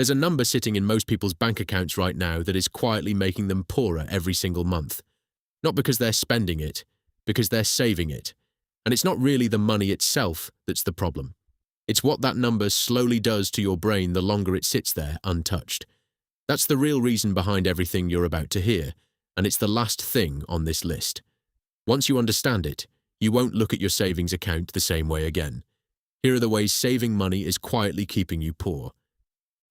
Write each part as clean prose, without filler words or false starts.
There's a number sitting in most people's bank accounts right now that is quietly making them poorer every single month. Not because they're spending it, because they're saving it. And it's not really the money itself that's the problem. It's what that number slowly does to your brain the longer it sits there untouched. That's the real reason behind everything you're about to hear, and it's the last thing on this list. Once you understand it, you won't look at your savings account the same way again. Here are the ways saving money is quietly keeping you poor.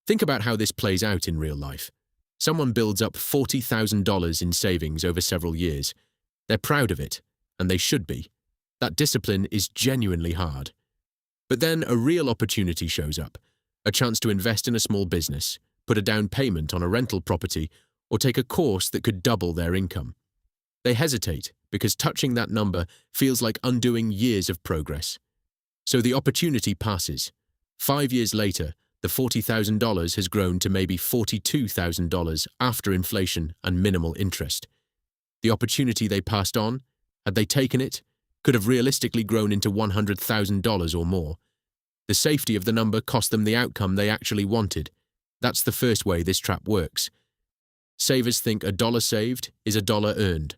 Think about how this plays out in real life. Someone builds up $40,000 in savings over several years. They're proud of it, and they should be. That discipline is genuinely hard. But then a real opportunity shows up, a chance to invest in a small business, put a down payment on a rental property, or take a course that could double their income. They hesitate because touching that number feels like undoing years of progress. So the opportunity passes. 5 years later, the $40,000 has grown to maybe $42,000 after inflation and minimal interest. The opportunity they passed on, had they taken it, could have realistically grown into $100,000 or more. The safety of the number cost them the outcome they actually wanted. That's the first way this trap works. Savers think a dollar saved is a dollar earned.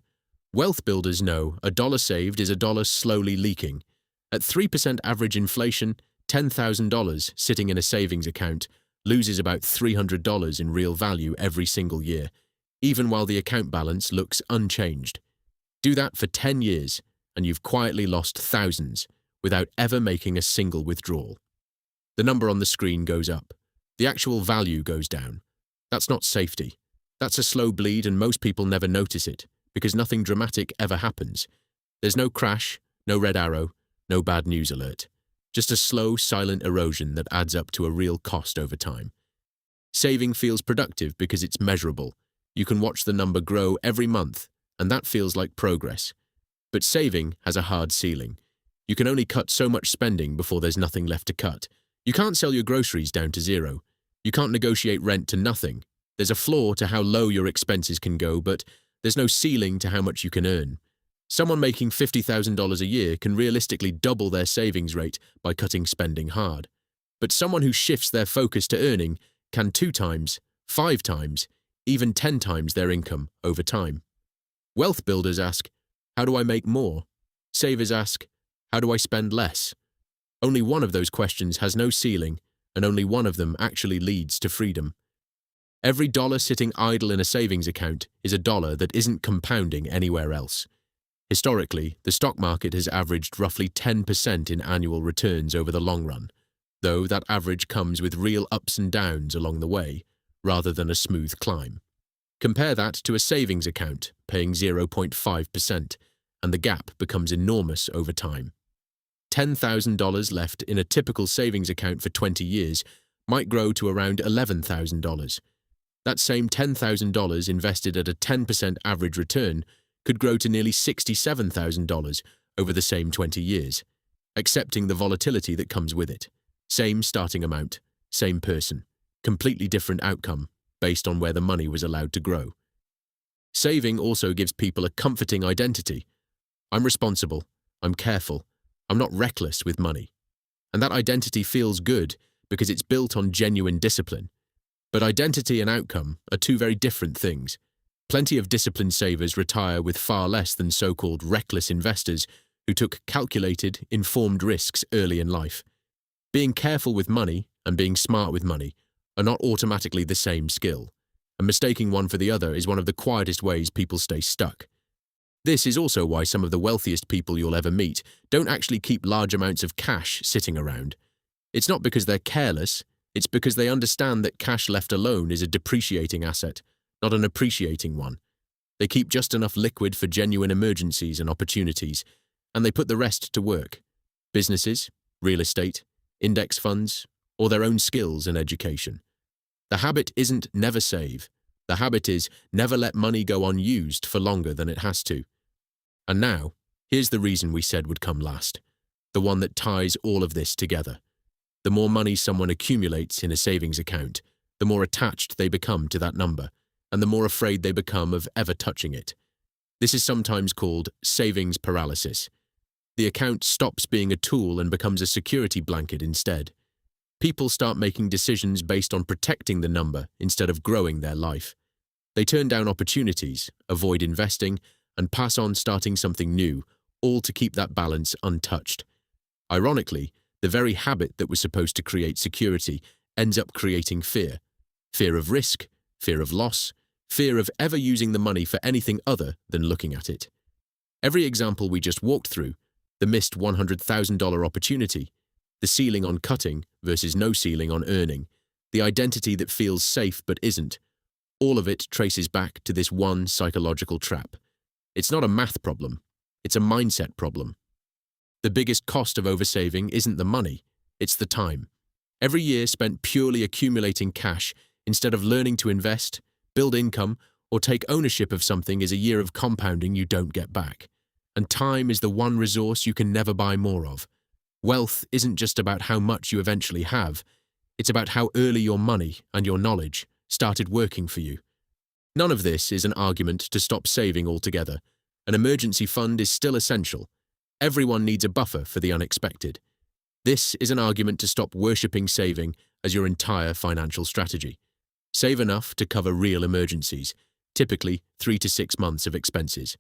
Wealth builders know a dollar saved is a dollar slowly leaking. At 3% average inflation, $10,000 sitting in a savings account loses about $300 in real value every single year, even while the account balance looks unchanged. Do that for 10 years, and you've quietly lost thousands without ever making a single withdrawal. The number on the screen goes up. The actual value goes down. That's not safety. That's a slow bleed, and most people never notice it because nothing dramatic ever happens. There's no crash, no red arrow, no bad news alert. Just a slow, silent erosion that adds up to a real cost over time. Saving feels productive because it's measurable. You can watch the number grow every month, and that feels like progress. But saving has a hard ceiling. You can only cut so much spending before there's nothing left to cut. You can't sell your groceries down to zero. You can't negotiate rent to nothing. There's a floor to how low your expenses can go, but there's no ceiling to how much you can earn. Someone making $50,000 a year can realistically double their savings rate by cutting spending hard. But someone who shifts their focus to earning can 2 times, 5 times, even 10 times their income over time. Wealth builders ask, how do I make more? Savers ask, how do I spend less? Only one of those questions has no ceiling, and only one of them actually leads to freedom. Every dollar sitting idle in a savings account is a dollar that isn't compounding anywhere else. Historically, the stock market has averaged roughly 10% in annual returns over the long run, though that average comes with real ups and downs along the way, rather than a smooth climb. Compare that to a savings account paying 0.5%, and the gap becomes enormous over time. $10,000 left in a typical savings account for 20 years might grow to around $11,000. That same $10,000 invested at a 10% average return could grow to nearly $67,000 over the same 20 years, accepting the volatility that comes with it. Same starting amount, same person, completely different outcome based on where the money was allowed to grow. Saving also gives people a comforting identity. I'm responsible, I'm careful, I'm not reckless with money. And that identity feels good because it's built on genuine discipline. But identity and outcome are 2 very different things. Plenty of disciplined savers retire with far less than so-called reckless investors who took calculated, informed risks early in life. Being careful with money and being smart with money are not automatically the same skill, and mistaking one for the other is one of the quietest ways people stay stuck. This is also why some of the wealthiest people you'll ever meet don't actually keep large amounts of cash sitting around. It's not because they're careless, it's because they understand that cash left alone is a depreciating asset, not an appreciating one. They keep just enough liquid for genuine emergencies and opportunities, and they put the rest to work. Businesses, real estate, index funds, or their own skills and education. The habit isn't never save. The habit is never let money go unused for longer than it has to. And now, here's the reason we said would come last, the one that ties all of this together. The more money someone accumulates in a savings account, the more attached they become to that number, and the more afraid they become of ever touching it. This is sometimes called savings paralysis. The account stops being a tool and becomes a security blanket instead. People start making decisions based on protecting the number instead of growing their life. They turn down opportunities, avoid investing, and pass on starting something new, all to keep that balance untouched. Ironically, the very habit that was supposed to create security ends up creating fear. Fear of risk, fear of loss, fear of ever using the money for anything other than looking at it. Every example we just walked through, the missed $100,000 opportunity, the ceiling on cutting versus no ceiling on earning, the identity that feels safe but isn't, all of it traces back to this one psychological trap. It's not a math problem, it's a mindset problem. The biggest cost of oversaving isn't the money, it's the time. Every year spent purely accumulating cash instead of learning to invest, build income, or take ownership of something is a year of compounding you don't get back. And time is the one resource you can never buy more of. Wealth isn't just about how much you eventually have, it's about how early your money and your knowledge started working for you. None of this is an argument to stop saving altogether. An emergency fund is still essential. Everyone needs a buffer for the unexpected. This is an argument to stop worshipping saving as your entire financial strategy. Save enough to cover real emergencies, typically 3 to 6 months of expenses.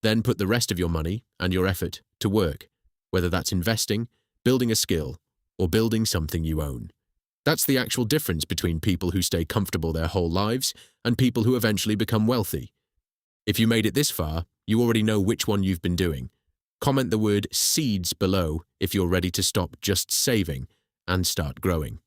Then put the rest of your money and your effort to work, whether that's investing, building a skill, or building something you own. That's the actual difference between people who stay comfortable their whole lives and people who eventually become wealthy. If you made it this far, you already know which one you've been doing. Comment the word seeds below if you're ready to stop just saving and start growing.